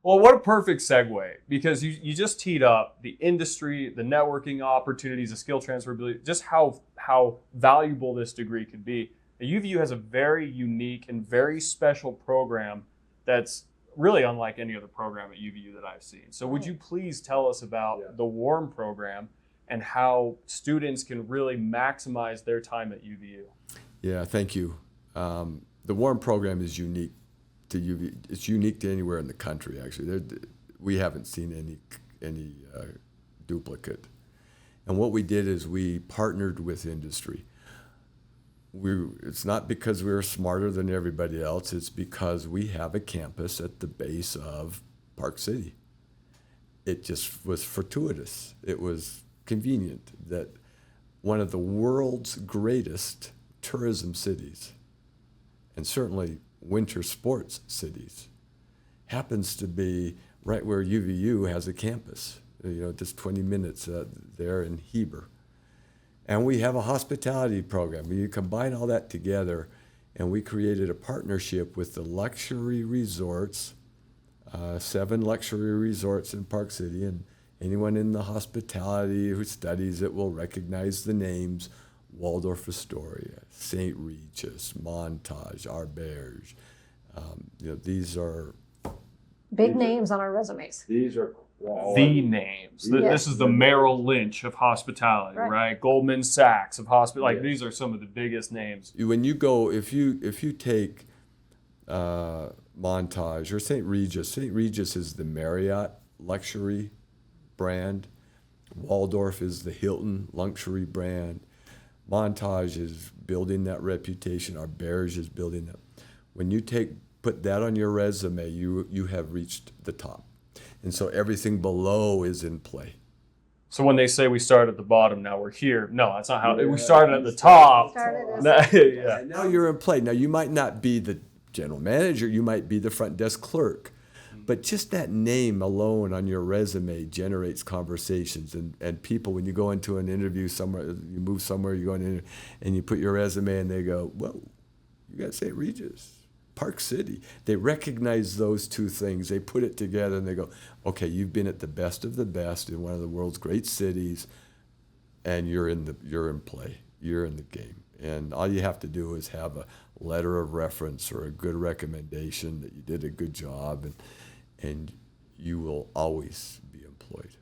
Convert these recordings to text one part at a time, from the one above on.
Well, what a perfect segue, because you just teed up the industry, the networking opportunities, the skill transferability, just how valuable this degree could be. UVU has a very unique and very special program that's really unlike any other program at UVU that I've seen. So would you please tell us about the WARM program and how students can really maximize their time at UVU? Yeah, thank you. The WARM program is unique to UVU. It's unique to anywhere in the country, actually. We haven't seen any duplicate. And what we did is we partnered with industry. It's not because we were smarter than everybody else. It's because we have a campus at the base of Park City. It just was fortuitous. It was convenient that one of the world's greatest tourism cities, and certainly winter sports cities, happens to be right where UVU has a campus, just 20 minutes there in Heber. And we have a hospitality program. You combine all that together, and we created a partnership with the luxury resorts, 7 luxury resorts in Park City, and anyone in the hospitality who studies it will recognize the names: Waldorf Astoria, St. Regis, Montage, Auberge. These are big names on our resumes. These are The names. This is the Merrill Lynch of hospitality, right? Goldman Sachs of hospitality. Like these are some of the biggest names. When you go, if you take Montage or St. Regis is the Marriott luxury brand. Waldorf is the Hilton luxury brand. Montage is building that reputation. Auberge is building that. When you put that on your resume, you have reached the top. And so everything below is in play. So when they say we started at the bottom, now we're here. No, that's not how we started at the top. Now you're in play. Now you might not be the general manager, you might be the front desk clerk. But just that name alone on your resume generates conversations. And people, when you go into an interview somewhere, you move somewhere, you go in and you put your resume and they go, "Whoa, you got St. Regis, Park City." They recognize those two things. They put it together and they go, "Okay, you've been at the best of the best in one of the world's great cities, and you're in play. You're in the game." And all you have to do is have a letter of reference or a good recommendation that you did a good job, and you will always be employed.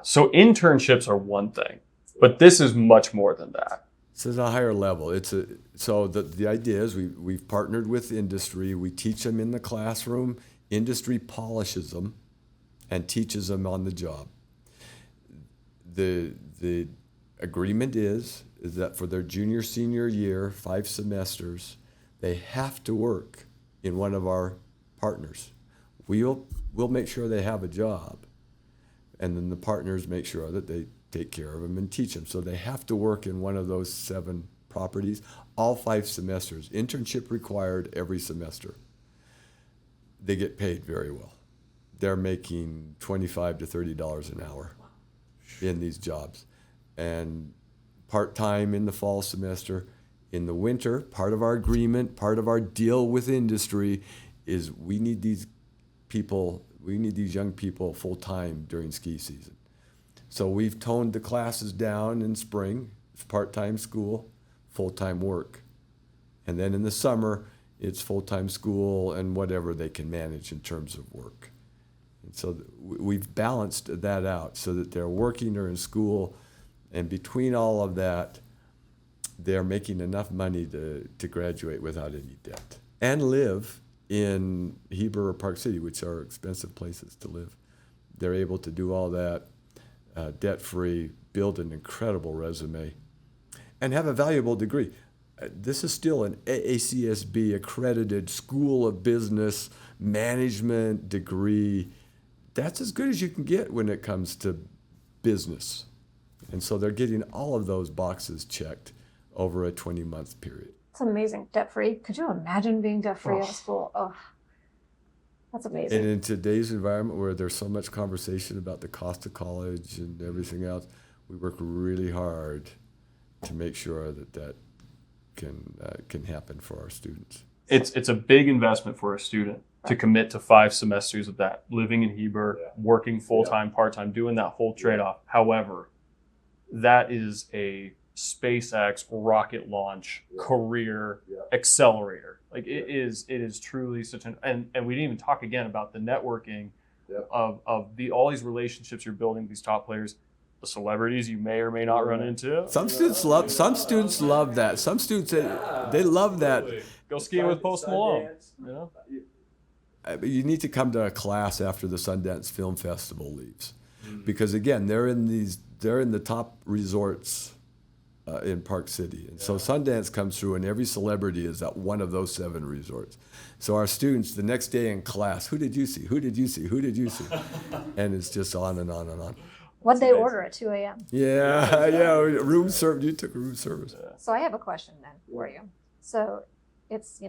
So internships are one thing, but this is much more than that. It's at a higher level. So the idea is we've partnered with industry. We teach them in the classroom. Industry polishes them and teaches them on the job. The agreement is that for their junior, senior year, 5 semesters, they have to work in one of our partners. We'll make sure they have a job, and then the partners make sure that they take care of them and teach them. So they have to work in one of those 7 properties, all 5 semesters. Internship required every semester. They get paid very well. They're making $25 to $30 an hour in these jobs. And part-time in the fall semester. In the winter, part of our agreement, part of our deal with industry is we need these young people full-time during ski season. So we've toned the classes down in spring. It's part-time school, full-time work. And then in the summer, it's full-time school and whatever they can manage in terms of work. And so we've balanced that out so that they're working or in school, and between all of that, they're making enough money to graduate without any debt and live in Heber or Park City, which are expensive places to live. They're able to do all that debt-free, build an incredible resume, and have a valuable degree. This is still an AACSB accredited School of Business Management degree. That's as good as you can get when it comes to business. And so they're getting all of those boxes checked over a 20-month period. It's amazing. Debt-free. Could you imagine being debt-free out of school? Oh, that's amazing. And in today's environment where there's so much conversation about the cost of college and everything else, we work really hard to make sure that can happen for our students. It's a big investment for a student to commit to 5 semesters of that, living in Heber, Yeah. working full-time, part-time, doing that whole trade-off. However, that is a SpaceX rocket launch Yeah. career Yeah. accelerator. Like it is truly such an, and we didn't even talk again about the networking Yeah. of all these relationships you're building with these top players, the celebrities you may or may not run into. Some students love that. Some students they love that. Go skiing with Post Malone. You know? You need to come to a class after the Sundance Film Festival leaves, because again, they're in the top resorts in Park City, and so Sundance comes through, and every celebrity is at one of those 7 resorts. So our students, the next day in class, who did you see? Who did you see? Who did you see? And it's just on and on and on. What'd they order at 2 a.m.? Yeah, room service. You took room service. So I have a question then for you. So it's,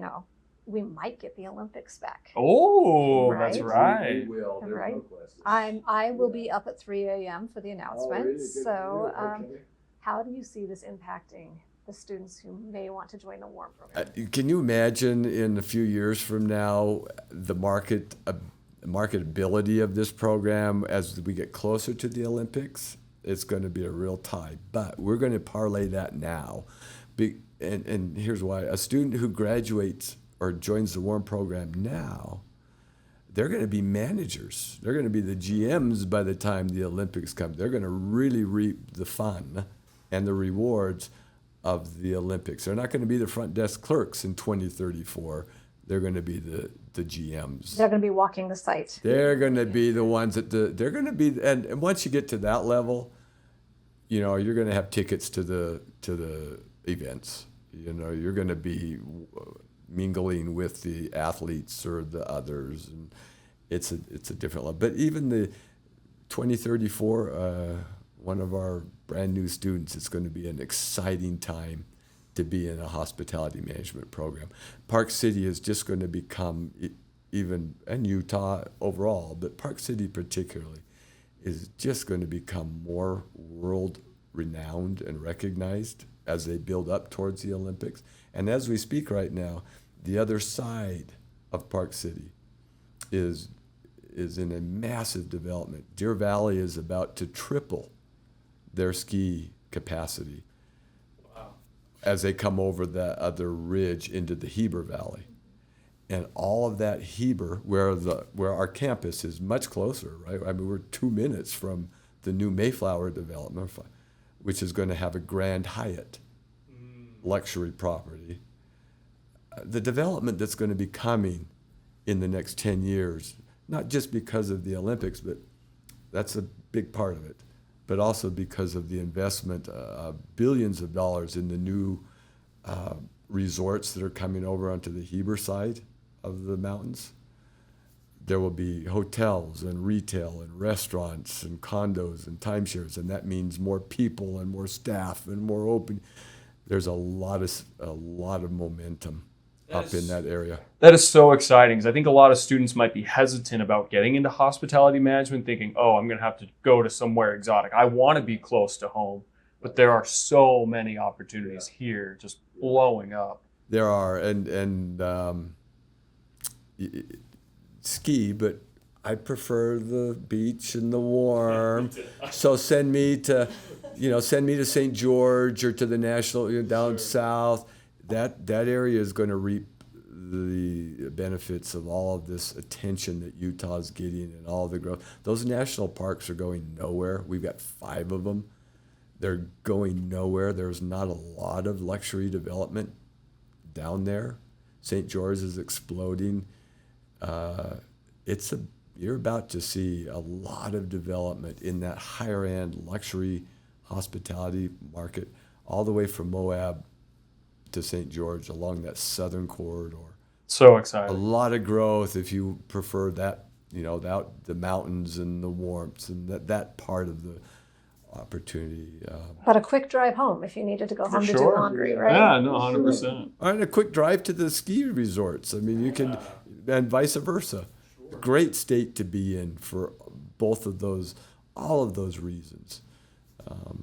we might get the Olympics back. Oh, Right. that's right. We will. There's Right. no question. I will be up at 3 a.m. for the announcement. Oh, really? Good So for you. Okay. how do you see this impacting the students who may want to join the WARM program? Can you imagine in a few years from now the marketability of this program as we get closer to the Olympics? It's going to be a real tie, but we're going to parlay that now. And here's why: a student who graduates or joins the WARM program now, they're going to be managers. They're going to be the GMs by the time the Olympics come. They're going to really reap the fun and the rewards of the Olympics. They're not going to be the front desk clerks in 2034. They're going to be the GMs. They're going to be walking the site. They're going to be the ones they're going to be, and once you get to that level, you're going to have tickets to the events. You're going to be mingling with the athletes or the others, and it's a different level. But even the 2034, one of our brand new students, it's going to be an exciting time to be in a hospitality management program. Park City is just going to become, and Utah overall, but Park City particularly, is just going to become more world renowned and recognized as they build up towards the Olympics. And as we speak right now, the other side of Park City is in a massive development. Deer Valley is about to triple their ski capacity as they come over that other ridge into the Heber Valley. And all of that Heber, where our campus is much closer, right? I mean, we're 2 minutes from the new Mayflower development, which is going to have a Grand Hyatt luxury property. The development that's going to be coming in the next 10 years, not just because of the Olympics, but that's a big part of it, but also because of the investment of billions of dollars in the new resorts that are coming over onto the Heber side of the mountains. There will be hotels and retail and restaurants and condos and timeshares, and that means more people and more staff and more open. There's a lot of momentum up in that area. That is so exciting because I think a lot of students might be hesitant about getting into hospitality management, thinking, oh, I'm going to have to go to somewhere exotic. I want to be close to home, but there are so many opportunities here just blowing up. There are, ski, but I prefer the beach and the warm. So send me to St. George or to the National, down south. That area is going to reap the benefits of all of this attention that Utah's getting and all the growth. Those national parks are going nowhere. We've got 5 of them. They're going nowhere. There's not a lot of luxury development down there. St. George is exploding. You're about to see a lot of development in that higher end luxury hospitality market, all the way from Moab to St. George along that southern corridor. So A exciting. lot of growth if you prefer that, the mountains and the warmth and that part of the opportunity. But a quick drive home if you needed to go home to do sure. laundry, right? Yeah, no, 100%. And a quick drive to the ski resorts. I mean, you can, and vice versa. Great state to be in for both of those, all of those reasons.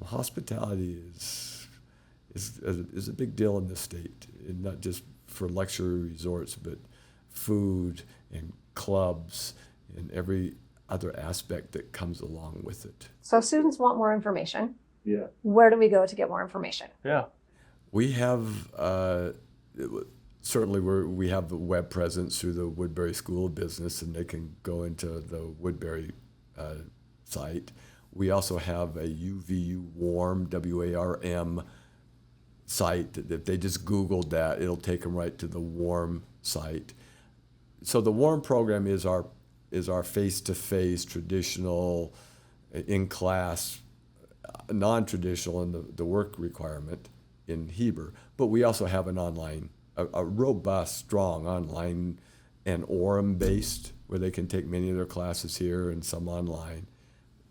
Hospitality is a big deal in this state, and not just for luxury resorts, but food and clubs, and every other aspect that comes along with it. So students want more information. Yeah. Where do we go to get more information? Yeah. We have certainly we have the web presence through the Woodbury School of Business, and they can go into the Woodbury site. We also have a UVU WARM, WARM site that if they just Googled that, it'll take them right to the WARM site. So the WARM program is our face-to-face traditional in-class, non-traditional in the work requirement in Heber, but we also have an online, a robust, strong online and Orem based, where they can take many of their classes here and some online.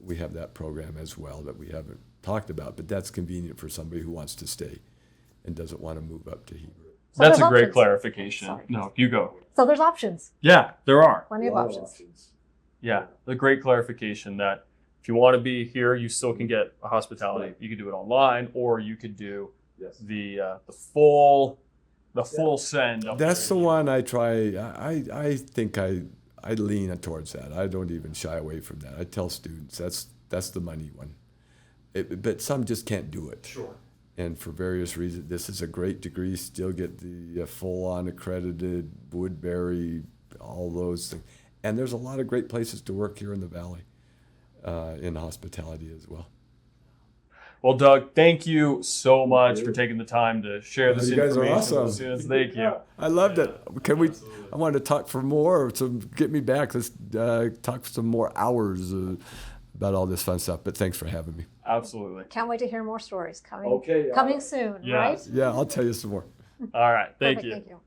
We have that program as well that we haven't talked about, but that's convenient for somebody who wants to stay and doesn't want to move up to Heber. So That's a there's great options. clarification. Sorry. No, you go. So there's options, Yeah, there are. plenty of A lot options. Yeah, the great clarification that if you want to be here, you still can get a hospitality. Right. You could do it online, or you could do Yes. the full send. up That's the there. one I try. I think I lean towards that. I don't even shy away from that. I tell students that's the money one. But some just can't do it. Sure. And for various reasons, this is a great degree. Still get the full-on accredited Woodbury, all those things. And there's a lot of great places to work here in the Valley, in hospitality as well. Well, Doug, thank you so much for taking the time to share this You guys are information awesome. with students. Thank you. I loved it. Can we? I wanted to talk for more. So get me back. Let's talk for some more hours about all this fun stuff. But thanks for having me. Absolutely. Can't wait to hear more stories coming Okay. coming soon, Yeah. right? Yeah, I'll tell you some more. All right. Thank Perfect, you. Thank you.